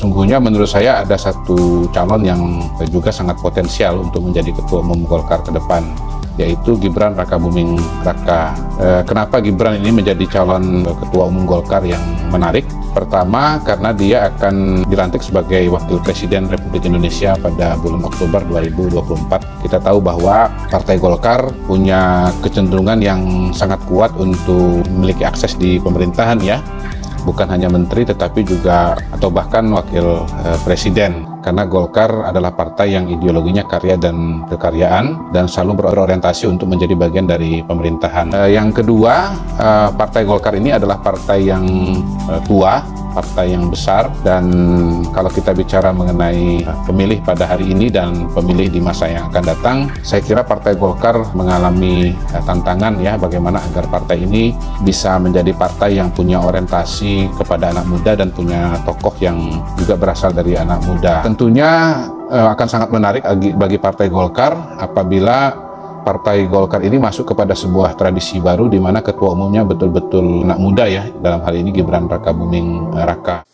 Sungguhnya menurut saya ada satu calon yang juga sangat potensial untuk menjadi Ketua Umum Golkar ke depan, yaitu Gibran Rakabuming Raka. Kenapa Gibran ini menjadi calon Ketua Umum Golkar yang menarik? Pertama, karena dia akan dilantik sebagai Wakil Presiden Republik Indonesia pada bulan Oktober 2024. Kita tahu bahwa Partai Golkar punya kecenderungan yang sangat kuat untuk memiliki akses di pemerintahan ya. Bukan hanya menteri tetapi juga atau bahkan wakil presiden, karena Golkar adalah partai yang ideologinya karya dan kekaryaan dan selalu berorientasi untuk menjadi bagian dari pemerintahan. Yang kedua, Partai Golkar ini adalah partai yang tua, partai yang besar, dan kalau kita bicara mengenai pemilih pada hari ini dan pemilih di masa yang akan datang, saya kira Partai Golkar mengalami tantangan ya, bagaimana agar partai ini bisa menjadi partai yang punya orientasi kepada anak muda dan punya tokoh yang juga berasal dari anak muda. Tentunya akan sangat menarik bagi Partai Golkar apabila Partai Golkar ini masuk kepada sebuah tradisi baru di mana ketua umumnya betul-betul anak muda ya, dalam hal ini Gibran Rakabuming Raka.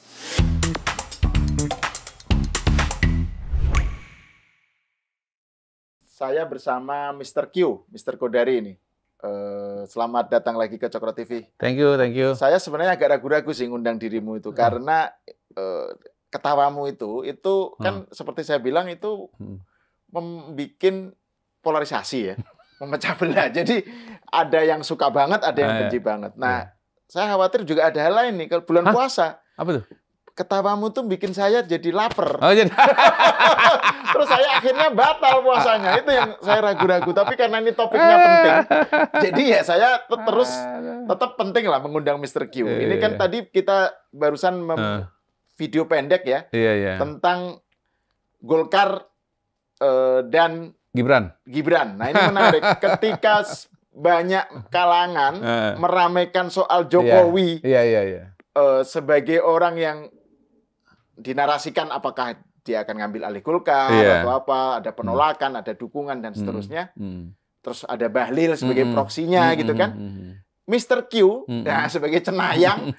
Saya bersama Mr. Q, Mr. Kodari ini. Selamat datang lagi ke Cokro TV. Thank you, thank you. Saya sebenarnya agak ragu-ragu sih ngundang dirimu itu karena ketawamu itu kan seperti saya bilang itu membuat polarisasi ya, memecah belah. Jadi ada yang suka banget, ada yang benci banget. Nah, saya khawatir juga ada hal lain nih kalau bulan puasa. Apa tuh? Ketawamu tuh bikin saya jadi lapar. Oh, jadi Terus saya akhirnya batal puasanya. Itu yang saya ragu-ragu. Tapi karena ini topiknya penting, jadi ya saya tetap penting lah mengundang Mr. Q. Ini kan tadi kita barusan video pendek ya tentang Golkar dan Gibran. Nah, ini menarik. Ketika banyak kalangan meramaikan soal Jokowi sebagai orang yang dinarasikan apakah dia akan ngambil alih Golkar atau apa, ada penolakan, ada dukungan dan seterusnya. Terus ada Bahlil sebagai proksinya gitu kan. Mr. Q sebagai cenayang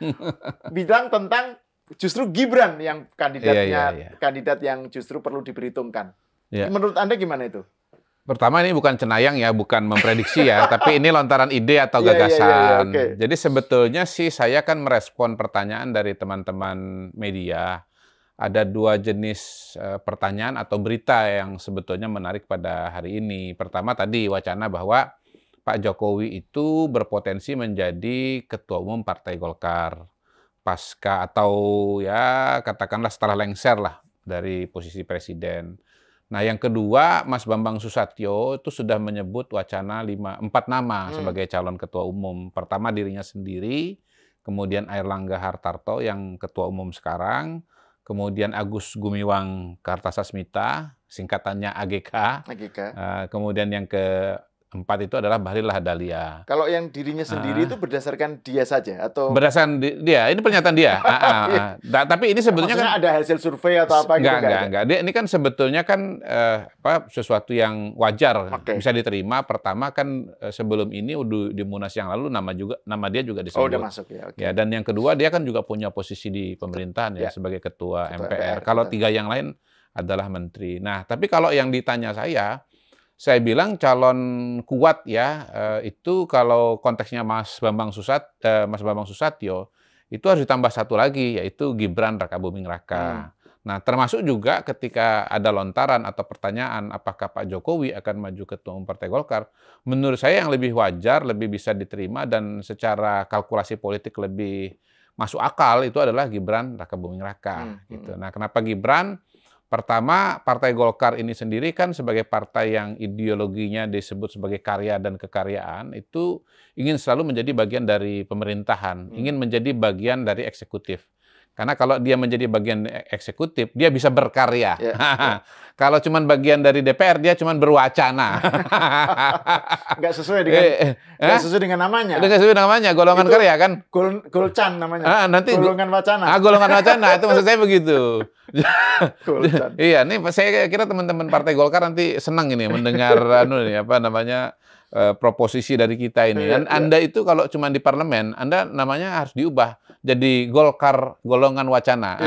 bilang tentang justru Gibran yang kandidatnya kandidat yang justru perlu diperhitungkan. Menurut Anda gimana itu? Pertama, ini bukan cenayang ya, bukan memprediksi ya, tapi ini lontaran ide atau gagasan. Jadi sebetulnya sih saya kan merespon pertanyaan dari teman-teman media. Ada dua jenis pertanyaan atau berita yang sebetulnya menarik pada hari ini. Pertama tadi wacana bahwa Pak Jokowi itu berpotensi menjadi Ketua Umum Partai Golkar pasca atau ya katakanlah setelah lengser lah dari posisi presiden. Nah, yang kedua, Mas Bambang Susatyo itu sudah menyebut wacana 4 nama sebagai calon ketua umum. Pertama dirinya sendiri, kemudian Airlangga Hartarto yang ketua umum sekarang, kemudian Agus Gumiwang Kartasasmita, singkatannya AGK. Kemudian yang keempat itu adalah Bahlil Lahadalia. Kalau yang dirinya sendiri itu berdasarkan dia saja atau berdasarkan dia? Ini pernyataan dia. Tapi ini sebetulnya kan ada hasil survei atau apa gitu? Enggak. Dia ini kan sebetulnya kan sesuatu yang wajar bisa diterima. Pertama kan sebelum ini di Munas yang lalu nama dia juga disebut. Oh, udah masuk ya. Ya, dan yang kedua dia kan juga punya posisi di pemerintahan ya sebagai ketua MPR. Kalau tiga yang lain adalah menteri. Nah, tapi kalau yang ditanya saya bilang calon kuat ya, itu kalau konteksnya Mas Bambang Susatyo, itu harus ditambah satu lagi, yaitu Gibran Rakabuming Raka. Nah, termasuk juga ketika ada lontaran atau pertanyaan apakah Pak Jokowi akan maju Ketua Umum Partai Golkar, menurut saya yang lebih wajar, lebih bisa diterima, dan secara kalkulasi politik lebih masuk akal itu adalah Gibran Rakabuming Raka. Gitu. Nah, kenapa Gibran? Pertama, Partai Golkar ini sendiri kan sebagai partai yang ideologinya disebut sebagai karya dan kekaryaan, itu ingin selalu menjadi bagian dari pemerintahan, ingin menjadi bagian dari eksekutif. Karena kalau dia menjadi bagian eksekutif, dia bisa berkarya. Kalau cuma bagian dari DPR, dia cuma berwacana. Nggak sesuai dengan namanya. Nggak sesuai dengan namanya, golongan itu karya kan. Golcan namanya. Nanti golongan wacana. Golongan wacana, itu maksud saya begitu. Iya, nih saya kira teman-teman Partai Golkar nanti senang ini mendengar proposisi dari kita ini. Dan Anda itu kalau cuma di parlemen, Anda namanya harus diubah jadi Golkar golongan wacana.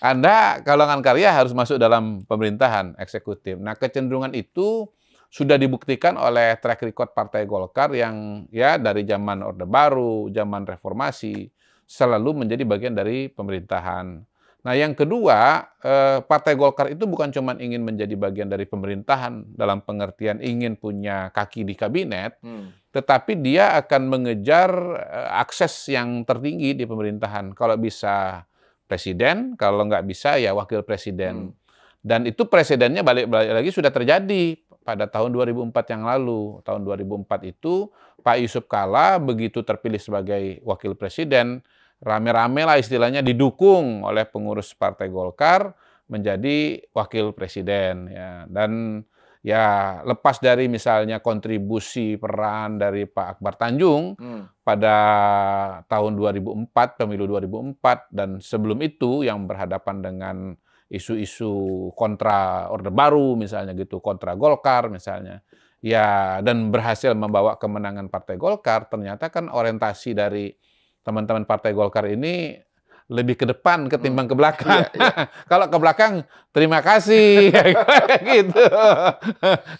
Anda golongan karya harus masuk dalam pemerintahan eksekutif. Nah, kecenderungan itu sudah dibuktikan oleh track record Partai Golkar yang ya dari zaman Orde Baru, zaman reformasi, selalu menjadi bagian dari pemerintahan. Nah, yang kedua, Partai Golkar itu bukan cuma ingin menjadi bagian dari pemerintahan dalam pengertian ingin punya kaki di kabinet, tetapi dia akan mengejar akses yang tertinggi di pemerintahan. Kalau bisa presiden, kalau nggak bisa ya wakil presiden. Dan itu presidennya balik-balik lagi sudah terjadi pada tahun 2004 yang lalu. Tahun 2004 itu Pak Yusuf Kalla begitu terpilih sebagai wakil presiden, rame-rame lah istilahnya didukung oleh pengurus Partai Golkar menjadi wakil presiden ya. Dan ya lepas dari misalnya kontribusi peran dari Pak Akbar Tanjung pada tahun 2004, pemilu 2004 dan sebelum itu yang berhadapan dengan isu-isu kontra Orde Baru misalnya gitu, kontra Golkar misalnya. Ya, dan berhasil membawa kemenangan Partai Golkar, ternyata kan orientasi dari teman-teman Partai Golkar ini lebih ke depan ketimbang ke belakang. Kalau ke belakang, terima kasih, gitu.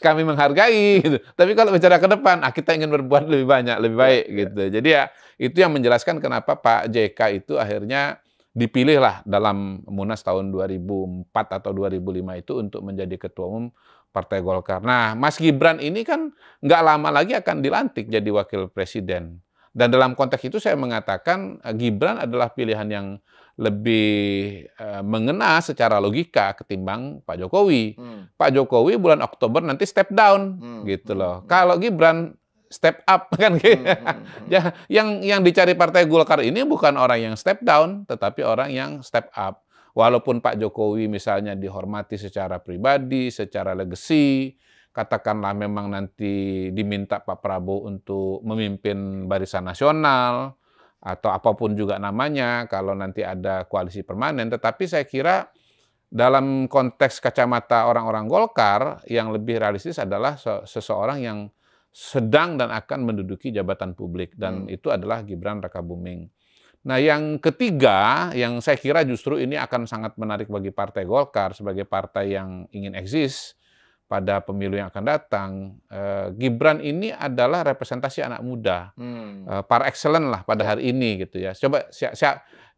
Kami menghargai. Gitu. Tapi kalau bicara ke depan, kita ingin berbuat lebih banyak, lebih baik, gitu. Jadi ya itu yang menjelaskan kenapa Pak JK itu akhirnya dipilih lah dalam Munas tahun 2004 atau 2005 itu untuk menjadi ketua umum Partai Golkar. Nah, Mas Gibran ini kan nggak lama lagi akan dilantik jadi wakil presiden. Dan dalam konteks itu saya mengatakan Gibran adalah pilihan yang lebih mengena secara logika ketimbang Pak Jokowi. Pak Jokowi bulan Oktober nanti step down gitu loh. Kalau Gibran step up kan gitu. Yang dicari Partai Golkar ini bukan orang yang step down tetapi orang yang step up. Walaupun Pak Jokowi misalnya dihormati secara pribadi, secara legacy, katakanlah memang nanti diminta Pak Prabowo untuk memimpin Barisan Nasional atau apapun juga namanya kalau nanti ada koalisi permanen, tetapi saya kira dalam konteks kacamata orang-orang Golkar yang lebih realistis adalah seseorang yang sedang dan akan menduduki jabatan publik dan itu adalah Gibran Rakabuming. Nah, yang ketiga yang saya kira justru ini akan sangat menarik bagi Partai Golkar sebagai partai yang ingin eksis pada pemilu yang akan datang, Gibran ini adalah representasi anak muda, par excellence lah pada hari ini gitu ya. Coba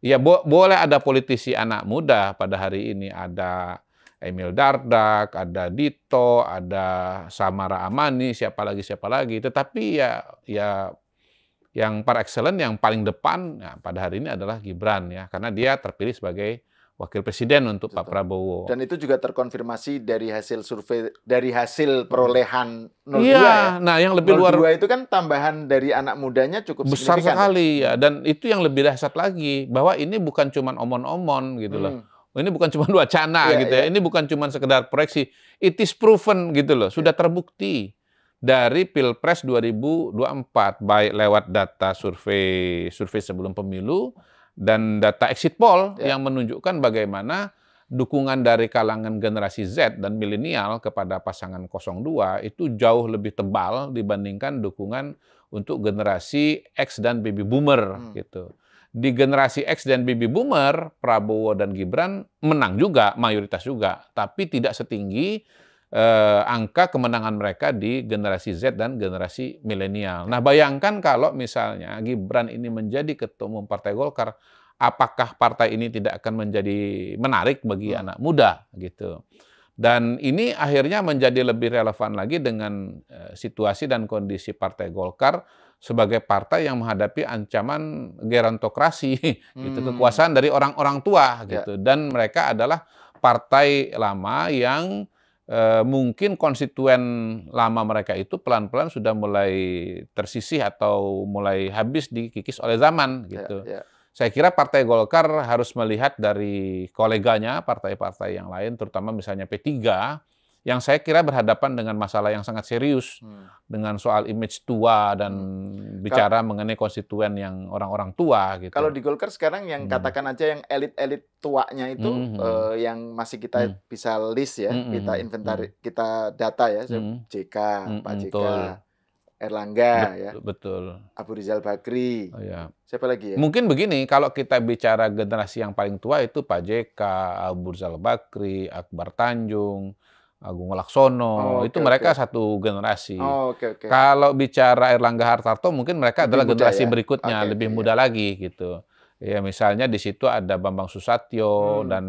ya boleh ada politisi anak muda pada hari ini, ada Emil Dardak, ada Dito, ada Samara Amani, siapa lagi. Tetapi ya yang par excellence yang paling depan ya, pada hari ini adalah Gibran ya, karena dia terpilih sebagai wakil presiden untuk Pak Prabowo. Dan itu juga terkonfirmasi dari hasil survei, dari hasil perolehan 02 iya, ya. Nah yang lebih 02 luar itu kan tambahan dari anak mudanya cukup besar signifikan. sekali ya. Dan itu yang lebih dahsyat lagi, bahwa ini bukan cuma omon-omon gitu loh. Ini bukan cuma wacana gitu ya. Ini bukan cuma sekedar proyeksi. It is proven gitu loh. Sudah terbukti dari Pilpres 2024 baik lewat data survei sebelum pemilu dan data exit poll yang menunjukkan bagaimana dukungan dari kalangan generasi Z dan milenial kepada pasangan 02 itu jauh lebih tebal dibandingkan dukungan untuk generasi X dan baby boomer gitu. Di generasi X dan baby boomer, Prabowo dan Gibran menang juga, mayoritas juga, tapi tidak setinggi angka kemenangan mereka di generasi Z dan generasi milenial. Nah, bayangkan kalau misalnya Gibran ini menjadi ketua umum Partai Golkar, apakah partai ini tidak akan menjadi menarik bagi anak muda gitu. Dan ini akhirnya menjadi lebih relevan lagi dengan situasi dan kondisi Partai Golkar sebagai partai yang menghadapi ancaman gerontokrasi, gitu, kekuasaan dari orang-orang tua gitu. Dan mereka adalah partai lama yang mungkin konstituen lama mereka itu pelan-pelan sudah mulai tersisih atau mulai habis dikikis oleh zaman gitu. Saya kira Partai Golkar harus melihat dari koleganya partai-partai yang lain, terutama misalnya P3 yang saya kira berhadapan dengan masalah yang sangat serius, dengan soal image tua dan bicara mengenai konstituen yang orang-orang tua gitu. Kalau di Golkar sekarang yang katakan aja yang elit-elit tuanya itu yang masih kita bisa list ya, kita inventaris, kita data ya, JK, Pak JK, Erlangga ya, betul. Abu Rizal Bakri, siapa lagi ya? Mungkin begini, kalau kita bicara generasi yang paling tua itu Pak JK, Abu Rizal Bakri, Akbar Tanjung, Agung Laksono, itu mereka satu generasi. Kalau bicara Erlangga Hartarto, mungkin mereka lebih adalah muda generasi ya? berikutnya, lebih muda lagi gitu. Ya misalnya di situ ada Bambang Susatyo dan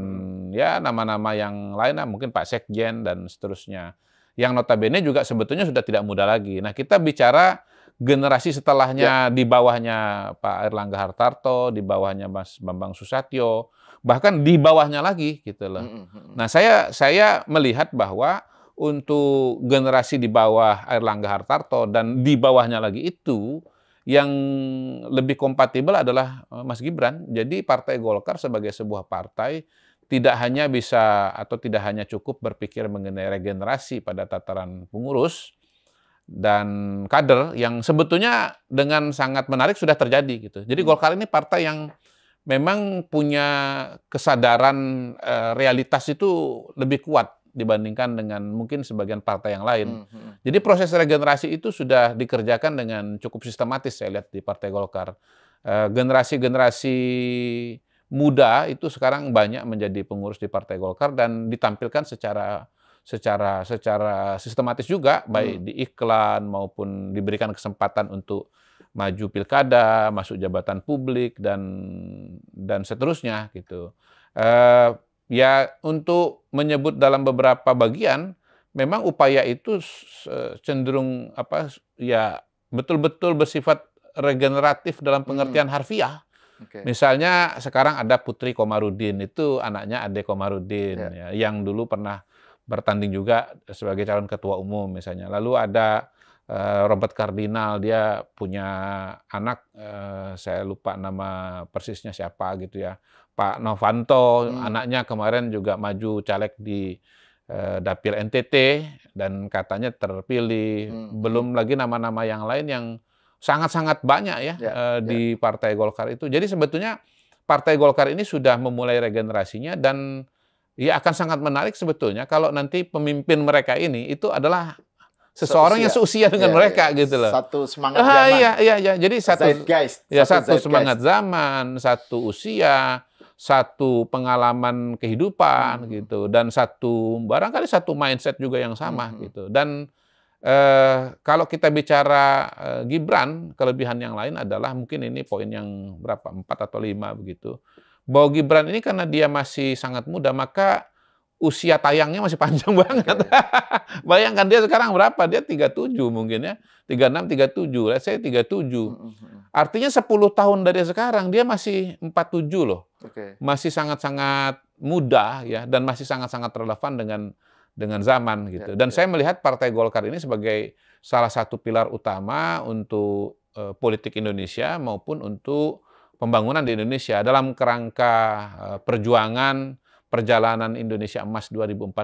ya nama-nama yang lain, mungkin Pak Sekjen dan seterusnya. Yang notabene juga sebetulnya sudah tidak muda lagi. Nah kita bicara generasi setelahnya, di bawahnya Pak Erlangga Hartarto, di bawahnya Mas Bambang Susatyo, bahkan di bawahnya lagi gitu loh. Nah, saya melihat bahwa untuk generasi di bawah Erlangga Hartarto dan di bawahnya lagi itu yang lebih kompatibel adalah Mas Gibran. Jadi Partai Golkar sebagai sebuah partai tidak hanya bisa atau tidak hanya cukup berpikir mengenai regenerasi pada tataran pengurus dan kader yang sebetulnya dengan sangat menarik sudah terjadi gitu. Jadi Golkar ini partai yang memang punya kesadaran realitas itu lebih kuat dibandingkan dengan mungkin sebagian partai yang lain. Jadi proses regenerasi itu sudah dikerjakan dengan cukup sistematis saya lihat di Partai Golkar. Generasi-generasi muda itu sekarang banyak menjadi pengurus di Partai Golkar dan ditampilkan secara sistematis juga, baik di iklan maupun diberikan kesempatan untuk maju pilkada, masuk jabatan publik dan seterusnya gitu. Ya untuk menyebut dalam beberapa bagian, memang upaya itu cenderung ya betul-betul bersifat regeneratif dalam pengertian harfiah. Misalnya sekarang ada Putri Komarudin, itu anaknya Ade Komarudin, ya, yang dulu pernah bertanding juga sebagai calon ketua umum misalnya. Lalu ada Robert Kardinal, dia punya anak, saya lupa nama persisnya siapa gitu ya. Pak Novanto, anaknya kemarin juga maju caleg di Dapil NTT dan katanya terpilih. Belum lagi nama-nama yang lain yang sangat-sangat banyak ya, di Partai Golkar itu. Jadi sebetulnya Partai Golkar ini sudah memulai regenerasinya dan ya akan sangat menarik sebetulnya kalau nanti pemimpin mereka ini itu adalah seseorang yang seusia dengan mereka gitu loh. Satu semangat zaman. Iya. Jadi satu semangat zaman, satu usia, satu pengalaman kehidupan gitu, dan barangkali satu mindset juga yang sama gitu. Dan kalau kita bicara Gibran, kelebihan yang lain adalah mungkin ini poin yang berapa, 4 atau 5 begitu. Bahwa Gibran ini karena dia masih sangat muda, maka usia tayangnya masih panjang banget. Bayangkan dia sekarang berapa? Dia 37 mungkin ya. 36, 37. Let's say 37. Artinya 10 tahun dari sekarang dia masih 47 loh. Masih sangat-sangat muda ya, dan masih sangat-sangat relevan dengan zaman gitu. Dan saya melihat Partai Golkar ini sebagai salah satu pilar utama untuk politik Indonesia maupun untuk pembangunan di Indonesia dalam kerangka perjuangan perjalanan Indonesia Emas 2045,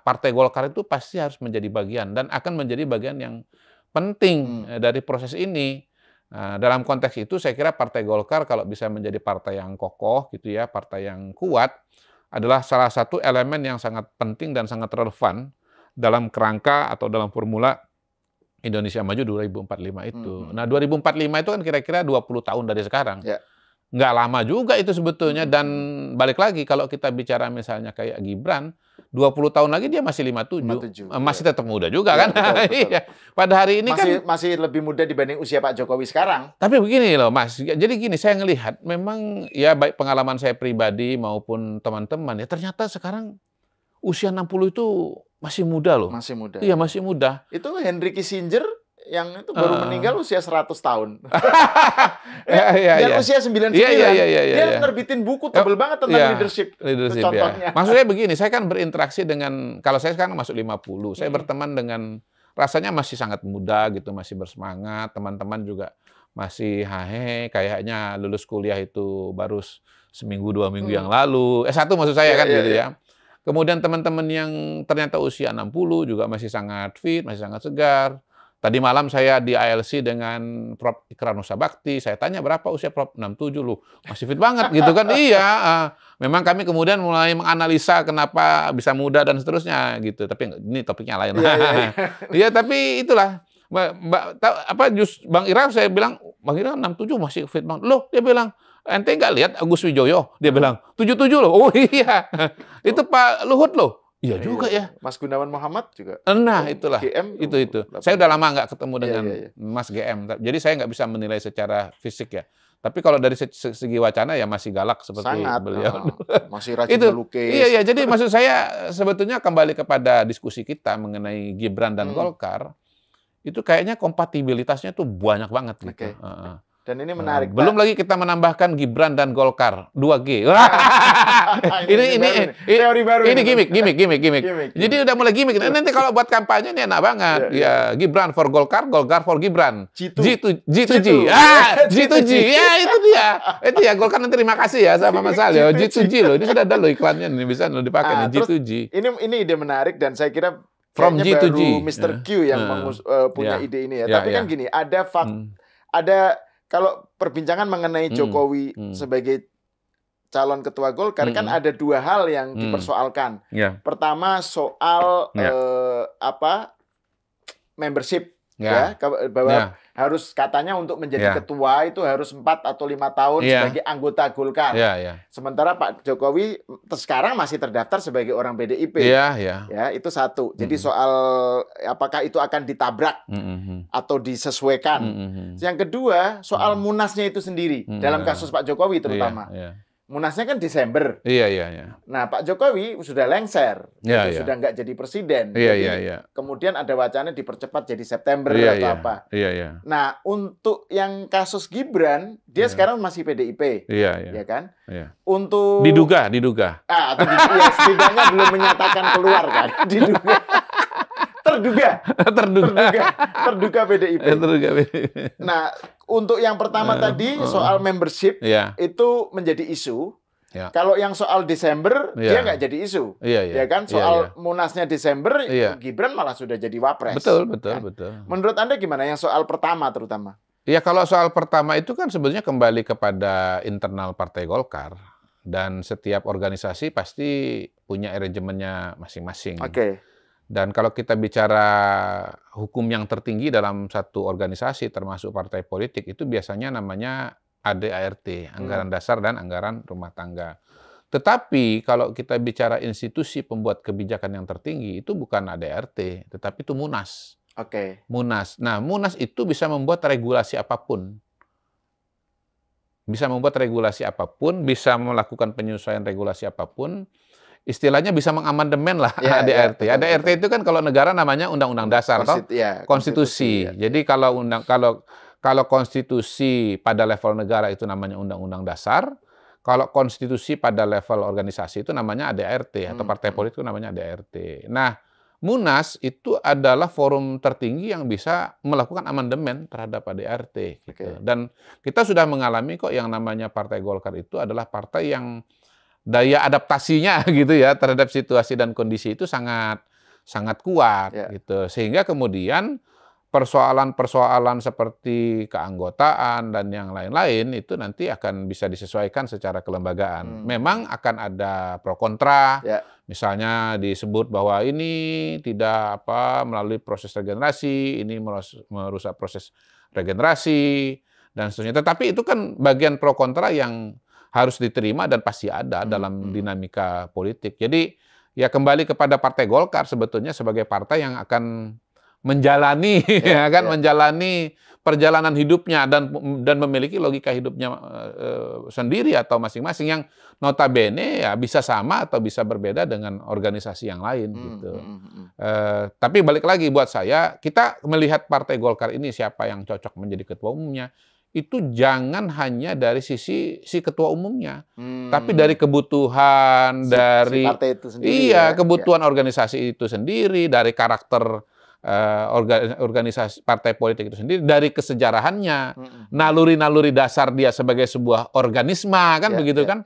Partai Golkar itu pasti harus menjadi bagian dan akan menjadi bagian yang penting dari proses ini. Nah, dalam konteks itu saya kira Partai Golkar kalau bisa menjadi partai yang kokoh gitu ya, partai yang kuat adalah salah satu elemen yang sangat penting dan sangat relevan dalam kerangka atau dalam formula Indonesia Maju 2045 itu. Nah, 2045 itu kan kira-kira 20 tahun dari sekarang. Nggak lama juga itu sebetulnya, dan balik lagi kalau kita bicara misalnya kayak Gibran, 20 tahun lagi dia masih 57. Masih tetap muda juga kan? Betul. Pada hari ini masih lebih muda dibanding usia Pak Jokowi sekarang. Tapi begini loh Mas, jadi gini, saya ngelihat memang ya baik pengalaman saya pribadi maupun teman-teman ya, ternyata sekarang usia 60 itu masih muda loh. Masih muda. Iya, masih muda. Itu Henry Kissinger yang itu baru meninggal usia 100 tahun. Usia 99. Dia nerbitin buku tebel banget tentang leadership. Contohnya. Maksudnya begini, saya kan berinteraksi dengan, kalau saya sekarang masuk 50, saya berteman dengan, rasanya masih sangat muda gitu, masih bersemangat, teman-teman juga masih hahe, kayaknya lulus kuliah itu baru seminggu 2 minggu yang lalu. S1 maksud saya kan gitu ya. Kemudian teman-teman yang ternyata usia 60 juga masih sangat fit, masih sangat segar. Tadi malam saya di ALC dengan Prof. Ikrar Nusa Bakti, saya tanya berapa usia Prof? 67 loh, masih fit banget gitu kan. Iya, memang kami kemudian mulai menganalisa kenapa bisa muda dan seterusnya gitu. Tapi ini topiknya lain. Iya, tapi itulah. Bang Ira saya bilang, Bang Ira 67 masih fit banget. Loh, dia bilang, ente nggak lihat Agus Wijoyo? Dia bilang, 77 loh. Oh iya, itu Pak Luhut loh. Iya juga ya. Mas Gunawan Muhammad juga. Nah, itulah. GM Itu. Saya udah lama nggak ketemu dengan Mas GM. Jadi saya nggak bisa menilai secara fisik ya. Tapi kalau dari segi wacana ya masih galak seperti sangat, beliau. Masih rajin melukis. Iya. Jadi maksud saya sebetulnya kembali kepada diskusi kita mengenai Gibran dan Golkar, itu kayaknya kompatibilitasnya tuh banyak banget gitu. Dan ini menarik. Belum lagi kita menambahkan Gibran dan Golkar 2G. ini teori baru. Ini gimmick. Jadi udah mulai gimmick. Nanti kalau buat kampanye ini enak banget. Ya, Gibran for Golkar, Golkar for Gibran. G2G. G2G. Ya, itu dia. Itu ya Golkar nanti terima kasih ya sama Mas Alio. G2G loh. Ini sudah ada loh iklannya nih, bisa lo dipakai nih G2G. Ini ide menarik dan saya kira from G to G. Baru Mr. Q yang punya ide ini ya. Tapi kan gini, ada kalau perbincangan mengenai Jokowi sebagai calon ketua Golkar kan ada dua hal yang dipersoalkan. Pertama soal membership bahwa harus katanya untuk menjadi ketua itu harus 4 atau 5 tahun sebagai anggota Golkar. Sementara Pak Jokowi sekarang masih terdaftar sebagai orang PDIP. Ya, itu satu. Jadi soal apakah itu akan ditabrak atau disesuaikan. Yang kedua, soal munasnya itu sendiri dalam kasus Pak Jokowi terutama. Munasnya kan Desember. Nah, Pak Jokowi sudah lengser, sudah nggak jadi presiden. Kemudian ada wacana dipercepat jadi September atau apa. Nah, untuk yang kasus Gibran, dia sekarang masih PDIP, ya kan? Untuk diduga. Atau setidaknya belum menyatakan keluar kan? Diduga. Terduga PDIP. Nah, untuk yang pertama tadi soal membership itu menjadi isu. Kalau yang soal Desember dia nggak jadi isu, ya kan? Soal munasnya Desember, Gibran malah sudah jadi wapres. Betul. Menurut Anda gimana yang soal pertama terutama? Ya kalau soal pertama itu kan sebenarnya kembali kepada internal Partai Golkar dan setiap organisasi pasti punya arrangemennya masing-masing. Dan kalau kita bicara hukum yang tertinggi dalam satu organisasi termasuk partai politik itu biasanya namanya ADART, Anggaran Dasar dan Anggaran Rumah Tangga. Tetapi kalau kita bicara institusi pembuat kebijakan yang tertinggi itu bukan ADART, tetapi itu Munas. Munas. Nah, Munas itu bisa membuat regulasi apapun. Bisa melakukan penyesuaian regulasi apapun. Istilahnya bisa mengamandemen lah ADART. ADART itu kan kalau negara namanya Undang-Undang Dasar, konstitusi. Jadi kalau konstitusi pada level negara itu namanya Undang-Undang Dasar, kalau konstitusi pada level organisasi itu namanya ADART atau partai politik itu namanya ADART. Nah, Munas itu adalah forum tertinggi yang bisa melakukan amandemen terhadap ADART. Gitu. Dan kita sudah mengalami kok yang namanya Partai Golkar itu adalah partai yang daya adaptasinya gitu ya terhadap situasi dan kondisi itu sangat kuat gitu. Sehingga kemudian persoalan-persoalan seperti keanggotaan dan yang lain-lain itu nanti akan bisa disesuaikan secara kelembagaan. Memang akan ada pro kontra. Misalnya disebut bahwa ini tidak melalui proses regenerasi, ini merusak proses regenerasi dan seterusnya. Tetapi itu kan bagian pro kontra yang harus diterima dan pasti ada dalam dinamika politik. Jadi ya kembali kepada Partai Golkar sebetulnya sebagai partai yang akan menjalani menjalani perjalanan hidupnya dan memiliki logika hidupnya sendiri atau masing-masing yang notabene ya bisa sama atau bisa berbeda dengan organisasi yang lain gitu. Tapi balik lagi buat saya, kita melihat Partai Golkar ini siapa yang cocok menjadi ketua umumnya itu jangan hanya dari sisi si ketua umumnya, tapi dari kebutuhan dari partai itu sendiri, kebutuhan organisasi itu sendiri, dari karakter organisasi partai politik itu sendiri, dari kesejarahannya, naluri-naluri dasar dia sebagai sebuah organisme kan begitu kan.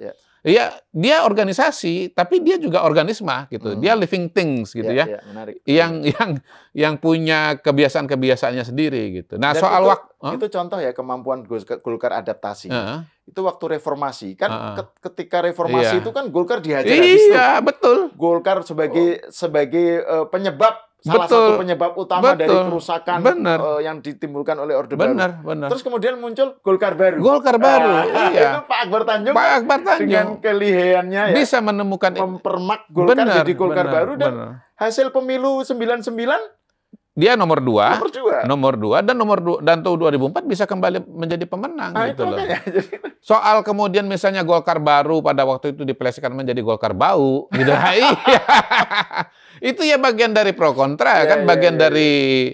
Iya, dia organisasi, tapi dia juga organisme gitu. Dia living things gitu ya. Iya, menarik. Yang punya kebiasaan-kebiasaannya sendiri gitu. Nah, Dan soal itu contoh ya kemampuan Golkar adaptasi. Itu waktu reformasi kan ketika reformasi itu kan Golkar dihajar habis tuh. Iya, betul. Golkar sebagai penyebab salah satu penyebab utama dari kerusakan yang ditimbulkan oleh Orde Baru. Benar. Terus kemudian muncul Golkar Baru. Iya. Itu Pak Akbar Tanjung dengan kelihayannya bisa menemukan mempermak Golkar jadi Golkar Baru dan hasil pemilu 99 dia nomor 2 dan tahun 2004 bisa kembali menjadi pemenang gitu loh. Soal kemudian misalnya Golkar Baru pada waktu itu dipelesetkan menjadi Golkar Bau gitu. Iya. Itu ya bagian dari pro kontra kan, bagian dari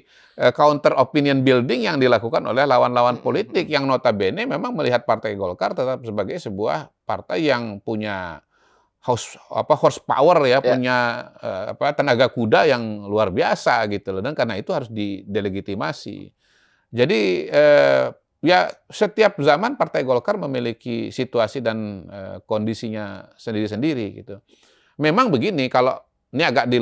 counter opinion building yang dilakukan oleh lawan-lawan politik yang notabene memang melihat Partai Golkar tetap sebagai sebuah partai yang punya horsepower ya, punya tenaga kuda yang luar biasa gitu loh, dan karena itu harus didelegitimasi. Jadi ya setiap zaman Partai Golkar memiliki situasi dan kondisinya sendiri-sendiri gitu. Memang begini, kalau ini agak di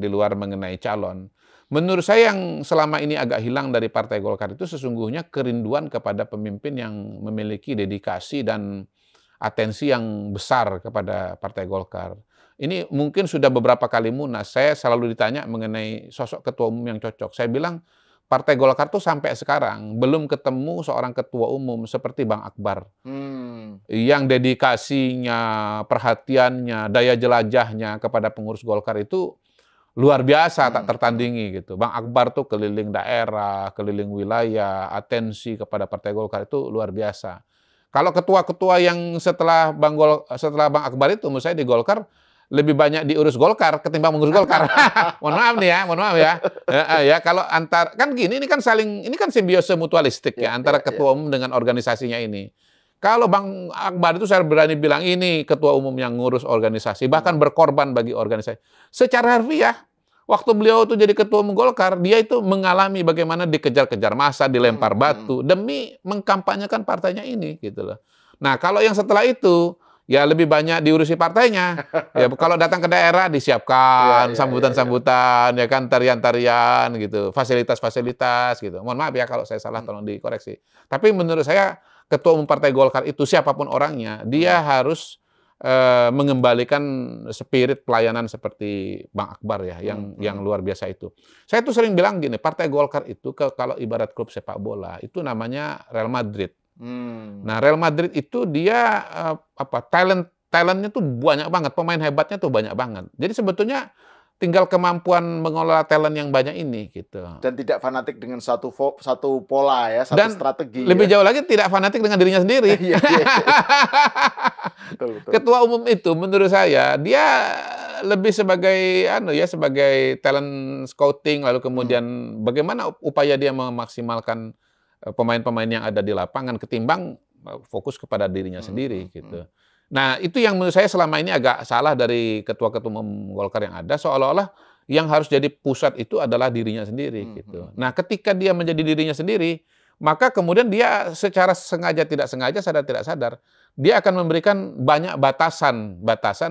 luar mengenai calon. Menurut saya yang selama ini agak hilang dari Partai Golkar itu sesungguhnya kerinduan kepada pemimpin yang memiliki dedikasi dan atensi yang besar kepada Partai Golkar. Ini mungkin sudah beberapa kali munas, saya selalu ditanya mengenai sosok ketua umum yang cocok. Saya bilang, Partai Golkar tuh sampai sekarang belum ketemu seorang ketua umum seperti Bang Akbar. Yang dedikasinya, perhatiannya, daya jelajahnya kepada pengurus Golkar itu luar biasa, tak tertandingi gitu. Bang Akbar tuh keliling daerah, keliling wilayah, atensi kepada Partai Golkar itu luar biasa. Kalau ketua-ketua yang setelah Bang Akbar itu, menurut saya di Golkar lebih banyak diurus Golkar ketimbang mengurus Golkar. Mohon maaf ya. Ya kalau kan gini, ini kan simbiose mutualistik ya antara ketua umum dengan organisasinya ini. Kalau Bang Akbar itu saya berani bilang ini ketua umum yang ngurus organisasi, bahkan berkorban bagi organisasi. Secara harfiah, waktu beliau itu jadi ketua umum Golkar, dia itu mengalami bagaimana dikejar-kejar massa, dilempar batu demi mengkampanyekan partainya ini gitu loh. Nah, kalau yang setelah itu ya lebih banyak diurusi partainya. Ya kalau datang ke daerah disiapkan sambutan-sambutan, ya kan, tarian-tarian gitu, fasilitas-fasilitas gitu. Mohon maaf ya kalau saya salah, tolong dikoreksi. Tapi menurut saya ketua umum Partai Golkar itu siapapun orangnya, dia harus mengembalikan spirit pelayanan seperti Bang Akbar ya, yang luar biasa itu. Saya tuh sering bilang gini, Partai Golkar itu kalau ibarat klub sepak bola itu namanya Real Madrid. Nah, Real Madrid itu dia talentnya tuh banyak banget, pemain hebatnya tuh banyak banget. Jadi sebetulnya tinggal kemampuan mengelola talent yang banyak ini gitu. Dan tidak fanatik dengan satu pola ya, satu strategi. Lebih jauh lagi tidak fanatik dengan dirinya sendiri. Betul. Ketua umum itu menurut saya dia lebih sebagai sebagai talent scouting, lalu kemudian bagaimana upaya dia memaksimalkan pemain-pemain yang ada di lapangan ketimbang fokus kepada dirinya sendiri gitu. Nah, itu yang menurut saya selama ini agak salah dari ketua-ketua umum Golkar yang ada, seolah-olah yang harus jadi pusat itu adalah dirinya sendiri gitu. Nah, ketika dia menjadi dirinya sendiri, maka kemudian dia secara sengaja tidak sengaja, sadar tidak sadar, dia akan memberikan banyak batasan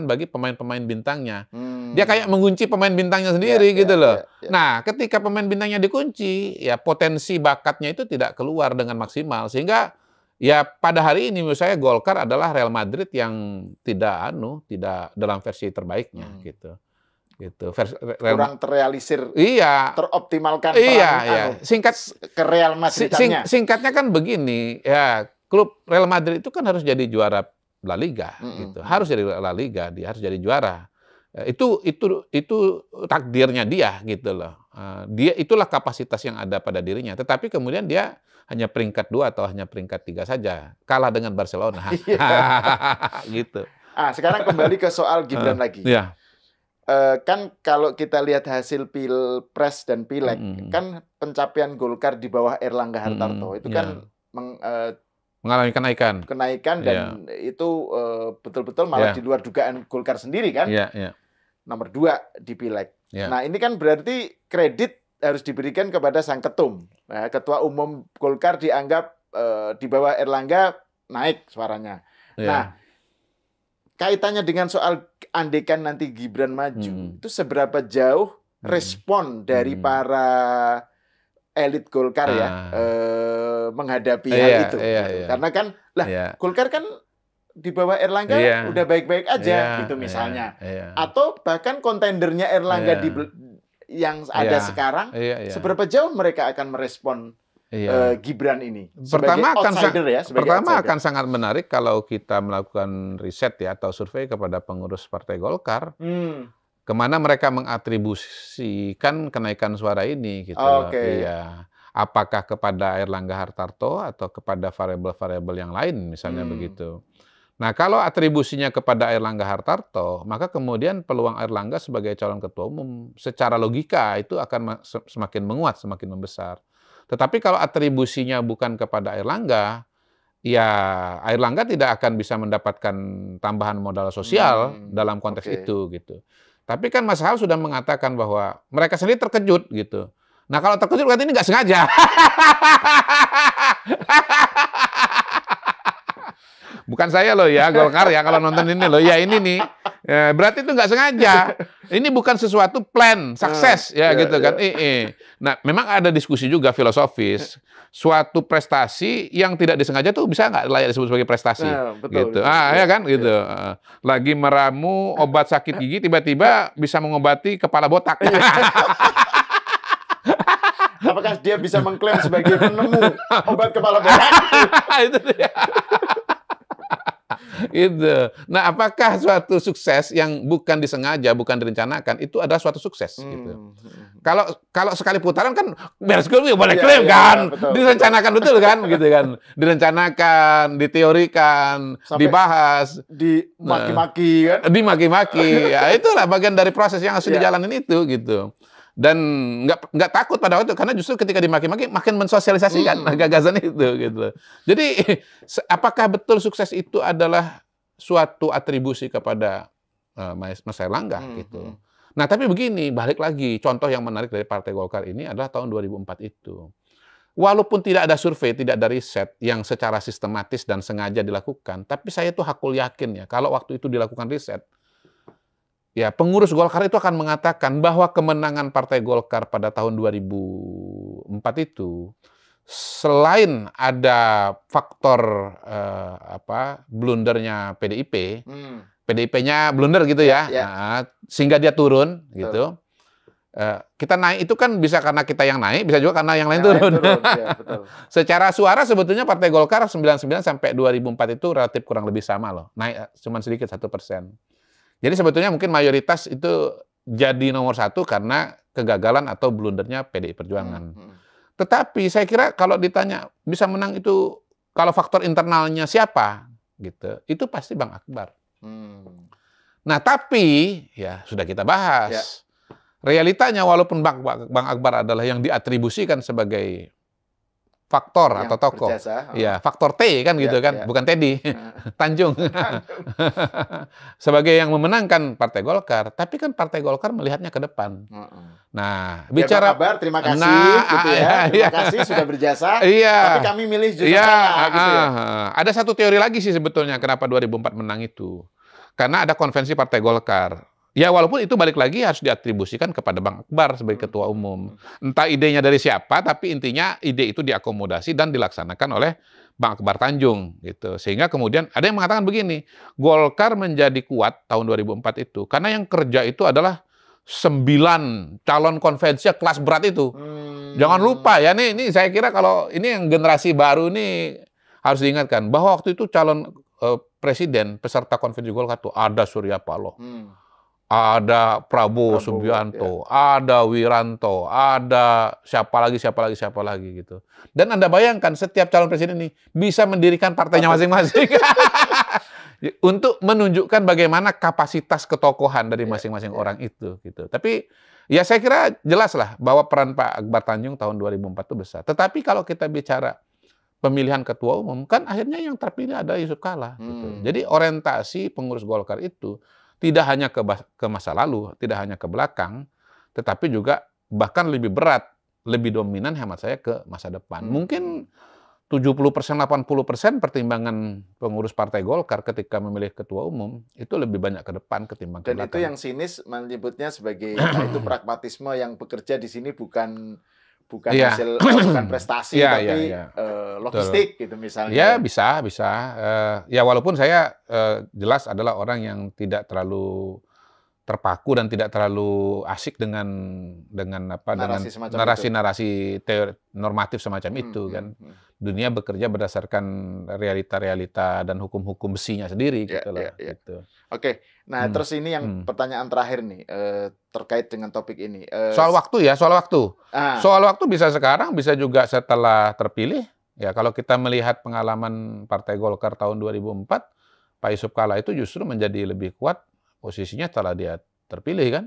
bagi pemain-pemain bintangnya. Dia kayak mengunci pemain bintangnya sendiri gitu loh. Nah, ketika pemain bintangnya dikunci, ya potensi bakatnya itu tidak keluar dengan maksimal, sehingga ya pada hari ini menurut saya Golkar adalah Real Madrid yang tidak dalam versi terbaiknya gitu. Kurang terrealisir. Iya. Teroptimalkan Singkat ke Real Madrid-nya. Singkatnya kan begini, ya klub Real Madrid itu kan harus jadi juara La Liga gitu. Harus jadi La Liga, dia harus jadi juara. Itu takdirnya dia gitu loh. Dia itulah kapasitas yang ada pada dirinya. Tetapi kemudian dia hanya peringkat 2 atau hanya peringkat 3 saja, kalah dengan Barcelona. Gitu. Sekarang kembali ke soal Gibran lagi. Iya. Kan kalau kita lihat hasil Pilpres dan Pileg, kan pencapaian Golkar di bawah Erlangga Hartarto itu kan mengalami kenaikan dan itu betul-betul malah di luar dugaan Golkar sendiri kan. Nomor 2 di Pileg. Nah, ini kan berarti kredit harus diberikan kepada sang ketum. Nah, ketua umum Golkar dianggap di bawah Erlangga naik suaranya. Nah, kaitannya dengan soal andekan nanti Gibran maju, itu seberapa jauh respon dari para elit Golkar ya menghadapi hal itu. Karena kan Golkar kan di bawah Erlangga udah baik-baik aja gitu misalnya. Atau bahkan kontendernya Erlangga yang ada sekarang, seberapa jauh mereka akan merespon Gibran ini sebagai outsider ya? Pertama akan sangat menarik kalau kita melakukan riset ya atau survei kepada pengurus Partai Golkar. Kemana mereka mengatribusikan kenaikan suara ini gitu. Iya. Apakah kepada Erlangga Hartarto atau kepada variabel-variabel yang lain misalnya begitu. Nah, kalau atribusinya kepada Erlangga Hartarto, maka kemudian peluang Erlangga sebagai calon ketua umum secara logika itu akan semakin menguat, semakin membesar. Tetapi kalau atribusinya bukan kepada Erlangga, ya Erlangga tidak akan bisa mendapatkan tambahan modal sosial dalam konteks itu gitu. Tapi kan Mas Hal sudah mengatakan bahwa mereka sendiri terkejut gitu. Nah, kalau terkejut berarti ini nggak sengaja. Bukan saya loh ya, Golkar ya, kalau nonton ini loh, ya ini nih. Ya, berarti itu nggak sengaja. Ini bukan sesuatu plan, sukses, ya gitu kan. Nah, memang ada diskusi juga filosofis. Suatu prestasi yang tidak disengaja tuh bisa nggak layak disebut sebagai prestasi? Gitu. Ya kan, gitu. Lagi meramu obat sakit gigi, tiba-tiba bisa mengobati kepala botak. Apakah dia bisa mengklaim sebagai penemu obat kepala botak? Itu dia. Itu. Nah, apakah suatu sukses yang bukan disengaja, bukan direncanakan, itu adalah suatu sukses gitu. Kalau sekali putaran kan beres klaim boleh klaim kan. Betul, direncanakan betul kan gitu kan. Direncanakan, diteorikan, sampai dibahas, dimaki-maki kan. Dimaki-maki. Ya, itulah bagian dari proses yang harus dijalanin itu gitu. Dan nggak takut pada waktu karena justru ketika dimaki-maki makin mensosialisasikan gagasan itu gitu. Jadi apakah betul sukses itu adalah suatu atribusi kepada Mas Erlangga gitu. Nah, tapi begini, balik lagi contoh yang menarik dari Partai Golkar ini adalah tahun 2004 itu. Walaupun tidak ada survei, tidak ada riset yang secara sistematis dan sengaja dilakukan, tapi saya tuh hakul yakin ya kalau waktu itu dilakukan riset, ya, pengurus Golkar itu akan mengatakan bahwa kemenangan Partai Golkar pada tahun 2004 itu selain ada faktor blundernya PDIP, PDIP-nya blunder gitu ya. Nah, sehingga dia turun gitu. Kita naik itu kan bisa karena kita yang naik, bisa juga karena yang lain turun. Ya, betul. Secara suara sebetulnya Partai Golkar 99 sampai 2004 itu relatif kurang lebih sama loh. Naik cuma sedikit 1%. Jadi sebetulnya mungkin mayoritas itu jadi nomor satu karena kegagalan atau blundernya PDI Perjuangan. Tetapi saya kira kalau ditanya bisa menang itu kalau faktor internalnya siapa gitu, itu pasti Bang Akbar. Nah tapi ya sudah kita bahas. Realitanya walaupun Bang Akbar adalah yang diatribusikan sebagai faktor yang atau tokoh, ya faktor T kan gitu kan, bukan Teddy, Tanjung, sebagai yang memenangkan Partai Golkar, tapi kan Partai Golkar melihatnya ke depan. Nah, bicara Kabar, terima kasih, gitu ya, terima kasih sudah berjasa, tapi kami milih justru gitu ya. Ada satu teori lagi sih sebetulnya kenapa 2004 menang itu, karena ada konvensi Partai Golkar. Ya walaupun itu balik lagi harus diatribusikan kepada Bang Akbar sebagai ketua umum. Entah idenya dari siapa, tapi intinya ide itu diakomodasi dan dilaksanakan oleh Bang Akbar Tanjung gitu. Sehingga kemudian ada yang mengatakan begini, Golkar menjadi kuat tahun 2004 itu karena yang kerja itu adalah 9 calon konvensi kelas berat itu. Jangan lupa ya, ini saya kira kalau ini yang generasi baru ini harus diingatkan bahwa waktu itu calon presiden peserta konvensi Golkar itu ada Surya Paloh. Ada Prabowo Subianto, ada Wiranto, ada siapa lagi gitu. Dan Anda bayangkan setiap calon presiden ini bisa mendirikan partainya masing-masing untuk menunjukkan bagaimana kapasitas ketokohan dari masing-masing orang itu gitu. Tapi ya saya kira jelas lah bahwa peran Pak Akbar Tanjung tahun 2004 itu besar. Tetapi kalau kita bicara pemilihan ketua umum kan akhirnya yang terpilih adalah Yusuf Kalla gitu. Jadi orientasi pengurus Golkar itu tidak hanya ke masa lalu, tidak hanya ke belakang, tetapi juga bahkan lebih berat, lebih dominan hemat saya ke masa depan. Mungkin 70%, 80% pertimbangan pengurus Partai Golkar ketika memilih ketua umum itu lebih banyak ke depan ketimbang ke Dan itu belakang. yang sinis menyebutnya sebagai itu pragmatisme yang bekerja di sini bukan Iya. hasil bukan prestasi Iya, tapi iya. logistik gitu misalnya. Ya bisa. Ya walaupun saya jelas adalah orang yang tidak terlalu terpaku dan tidak terlalu asik dengan narasi-narasi teori normatif semacam itu kan. Dunia bekerja berdasarkan realita-realita dan hukum-hukum besinya sendiri gitu loh. Gitu. Oke. Nah, terus ini yang pertanyaan terakhir nih terkait dengan topik ini. Soal waktu ya, soal waktu. Soal waktu bisa sekarang, bisa juga setelah terpilih. Ya, kalau kita melihat pengalaman Partai Golkar tahun 2004, Pak Yusuf Kalla itu justru menjadi lebih kuat posisinya setelah dia terpilih kan,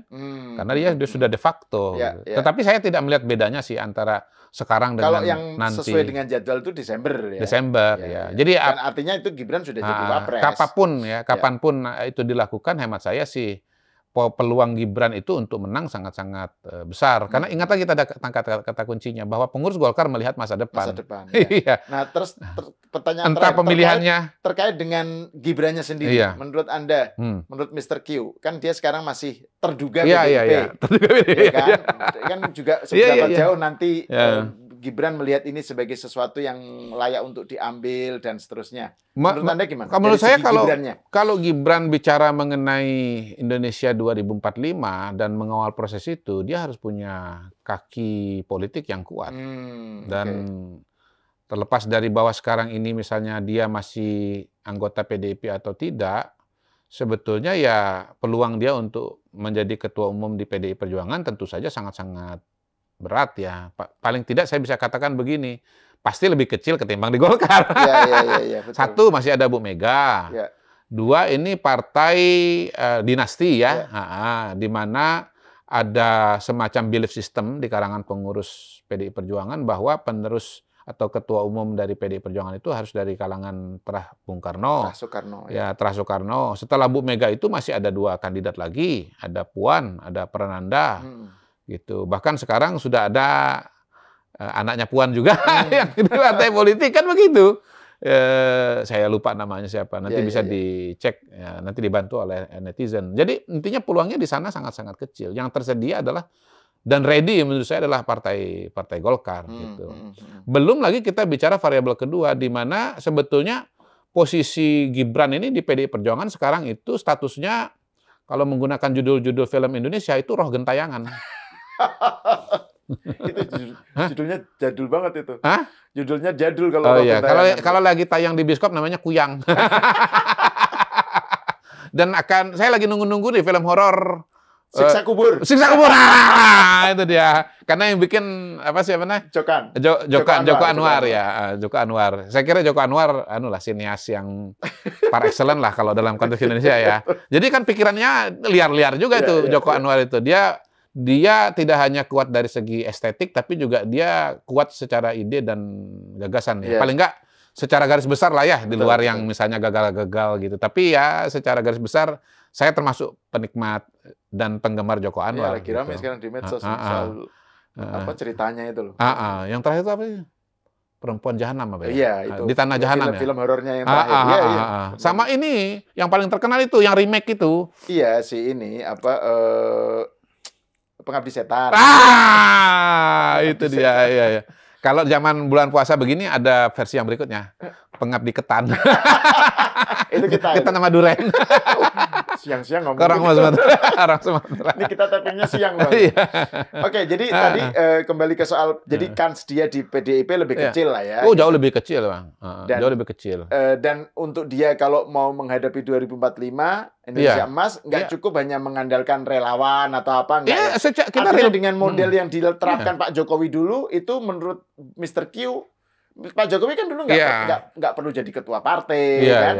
karena dia sudah de facto. Tetapi saya tidak melihat bedanya sih antara sekarang dengan kalau yang nanti. Sesuai dengan jadwal itu Desember ya. Desember ya. Jadi dan artinya itu Gibran sudah jadi wapres. Kapanpun itu dilakukan, hemat saya sih peluang Gibran itu untuk menang sangat-sangat besar. Karena ingat lagi kata kuncinya bahwa pengurus Golkar melihat masa depan. Ya. Nah, terus pertanyaan entah pemilihannya terkait dengan Gibrannya sendiri. Menurut Anda, menurut Mr. Q, kan dia sekarang masih terduga PDIP. Terduga PDIP. Kan juga seberapa jauh nanti Gibran melihat ini sebagai sesuatu yang layak untuk diambil dan seterusnya. Menurut Anda gimana? Menurut saya kalau Gibran bicara mengenai Indonesia 2045 dan mengawal proses itu, dia harus punya kaki politik yang kuat. Dan terlepas dari bahwa sekarang ini misalnya dia masih anggota PDIP atau tidak, sebetulnya ya peluang dia untuk menjadi ketua umum di PDI Perjuangan tentu saja sangat-sangat berat ya. Paling tidak saya bisa katakan begini, pasti lebih kecil ketimbang di Golkar. Betul. Satu, masih ada Bu Mega. Dua, ini partai dinasti ya, di mana ada semacam belief system di kalangan pengurus PDI Perjuangan bahwa penerus atau ketua umum dari PDI Perjuangan itu harus dari kalangan terah Bung Karno. Terah Soekarno. Setelah Bu Mega itu masih ada 2 kandidat lagi, ada Puan, ada Prananda. Gitu. Bahkan sekarang sudah ada anaknya Puan juga yang di partai politik kan begitu. Saya lupa namanya siapa. Nanti bisa dicek, ya, nanti dibantu oleh netizen. Jadi intinya peluangnya di sana sangat-sangat kecil. Yang tersedia adalah dan ready menurut saya adalah partai Golkar gitu. Belum lagi kita bicara variabel kedua di mana sebetulnya posisi Gibran ini di PDI Perjuangan sekarang itu statusnya kalau menggunakan judul-judul film Indonesia itu roh gentayangan. Itu judulnya jadul banget itu. Judulnya jadul kalau kalau lagi tayang di bioskop namanya Kuyang. Dan saya lagi nunggu-nunggu nih film horor Siksa kubur. Itu dia. Karena yang bikin apa sih namanya? Joko Anwar ya, Joko Anwar. Saya kira Joko Anwar sinias yang par excellence lah kalau dalam konteks Indonesia ya. Jadi kan pikirannya liar-liar juga itu Joko Anwar itu. Dia tidak hanya kuat dari segi estetik tapi juga dia kuat secara ide dan gagasan ya. Paling enggak secara garis besar lah ya, di luar yang misalnya gagal-gagal gitu. Tapi ya secara garis besar saya termasuk penikmat dan penggemar Joko Anwar. Lagi ramai sekarang di medsos soal ceritanya itu loh. Yang terakhir itu apa sih? Perempuan Jahanam apa ya? Iya, itu. Di Tanah Jahanam ya. Film horornya yang terakhir. Sama ini yang paling terkenal itu yang remake itu. Iya, si ini Pengabdi Setan. Itu dia. Iya. Kalau zaman bulan puasa begini ada versi yang berikutnya. Pengabdi Ketan. Itu kita nama duren. Siang-siang ngomong. Orang Sumatera. Ini kita tappingnya siang loh. Oke, jadi tadi kembali ke soal, jadi kans dia di PDIP lebih kecil lah ya. Jauh lebih kecil, Bang. Jauh lebih kecil. Dan untuk dia kalau mau menghadapi 2045 Indonesia Emas, nggak cukup hanya mengandalkan relawan atau apa, enggak ya. Artinya dengan model yang diterapkan Pak Jokowi dulu, itu menurut Mr. Q, Pak Jokowi kan dulu nggak perlu jadi ketua partai, kan?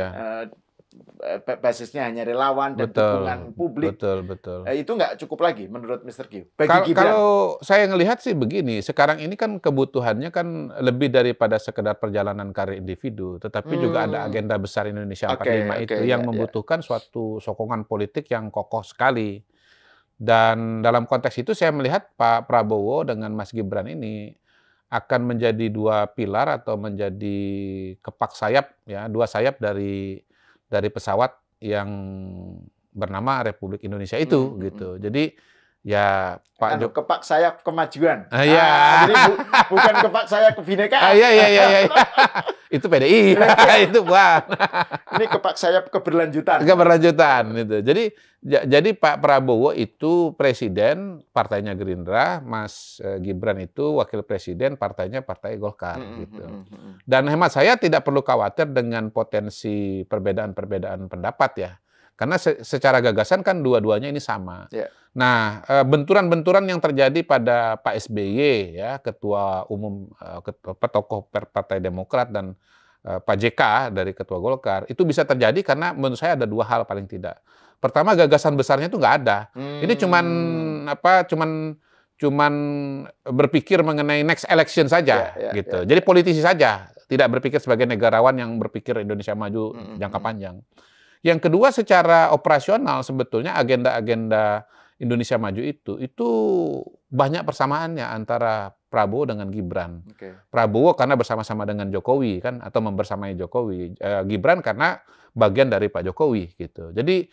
Basisnya hanya relawan dan dukungan publik. Betul. Itu nggak cukup lagi menurut Mr. Q. Kalau saya ngelihat sih begini, sekarang ini kan kebutuhannya kan lebih daripada sekedar perjalanan karir individu, tetapi juga ada agenda besar Indonesia 45 itu yang membutuhkan suatu sokongan politik yang kokoh sekali. Dan dalam konteks itu saya melihat Pak Prabowo dengan Mas Gibran ini akan menjadi dua pilar atau menjadi kepak sayap ya, dua sayap dari pesawat yang bernama Republik Indonesia itu gitu. Jadi ya Pak Jokowi kepak sayap kemajuan. Iya. Jadi bukan kepak sayap kebinekaan. Iya. Itu PDI. Itu bukan. Ini kepak sayap keberlanjutan. Keberlanjutan itu. Jadi Pak Prabowo itu presiden partainya Gerindra, Mas Gibran itu wakil presiden partainya Partai Golkar gitu. Dan hemat saya tidak perlu khawatir dengan potensi perbedaan-perbedaan pendapat ya. Karena secara gagasan kan dua-duanya ini sama. Yeah. Nah, benturan-benturan yang terjadi pada Pak SBY ya, ketua umum tokoh Partai Demokrat dan Pak JK dari ketua Golkar, itu bisa terjadi karena menurut saya ada dua hal paling tidak. Pertama, gagasan besarnya itu nggak ada. Ini cuman berpikir mengenai next election saja gitu. Jadi politisi saja, tidak berpikir sebagai negarawan yang berpikir Indonesia maju jangka panjang. Yang kedua, secara operasional sebetulnya agenda-agenda Indonesia Maju itu banyak persamaannya antara Prabowo dengan Gibran. Prabowo karena bersama-sama dengan Jokowi kan, atau membersamai Jokowi. Gibran karena bagian dari Pak Jokowi gitu. Jadi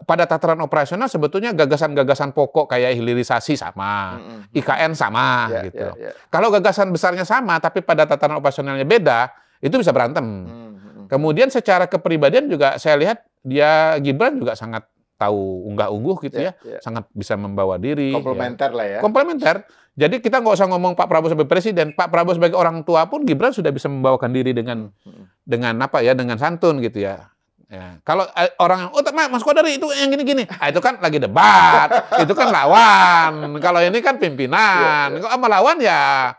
pada tataran operasional sebetulnya gagasan-gagasan pokok kayak hilirisasi sama, IKN sama gitu. Kalau gagasan besarnya sama tapi pada tataran operasionalnya beda, itu bisa berantem. Kemudian secara kepribadian juga saya lihat Gibran juga sangat tahu unggah-ungguh gitu ya, sangat bisa membawa diri. Komplementer lah ya. Komplementer. Jadi kita nggak usah ngomong Pak Prabowo sebagai presiden, Pak Prabowo sebagai orang tua pun Gibran sudah bisa membawakan diri dengan santun gitu ya. Ya. Kalau orang Mas Kodari itu yang gini-gini, itu kan lagi debat, itu kan lawan. Kalau ini kan pimpinan, kalau sama lawan ya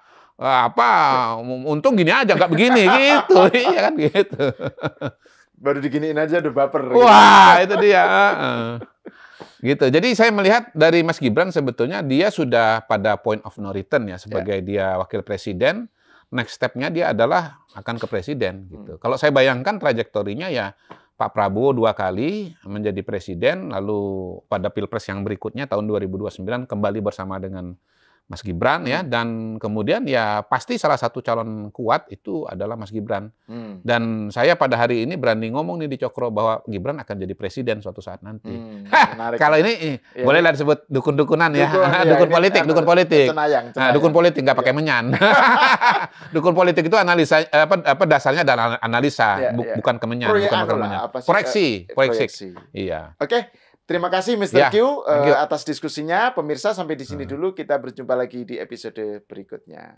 untung gini aja nggak begini gitu, iya kan gitu. Baru diginiin aja udah baper. Wah, itu dia. Gitu. Jadi saya melihat dari Mas Gibran sebetulnya dia sudah pada point of no return ya sebagai dia wakil presiden. Next step-nya dia adalah akan ke presiden gitu. Kalau saya bayangkan trajektorinya ya Pak Prabowo 2 kali menjadi presiden, lalu pada Pilpres yang berikutnya tahun 2029 kembali bersama dengan Mas Gibran ya, dan kemudian ya pasti salah satu calon kuat itu adalah Mas Gibran. Dan saya pada hari ini berani ngomong nih di Cokro bahwa Gibran akan jadi presiden suatu saat nanti. Kalau ini bolehlah disebut dukun-dukunan ya, dukun politik. Cenayang. Nah, dukun politik nggak pakai menyan. Dukun politik itu analisa dasarnya adalah analisa, bukan kemenyan, bukan kemenyan. Proyeksi. Iya. Oke. Terima kasih Mr. Q atas diskusinya. Pemirsa sampai di sini dulu. Kita berjumpa lagi di episode berikutnya.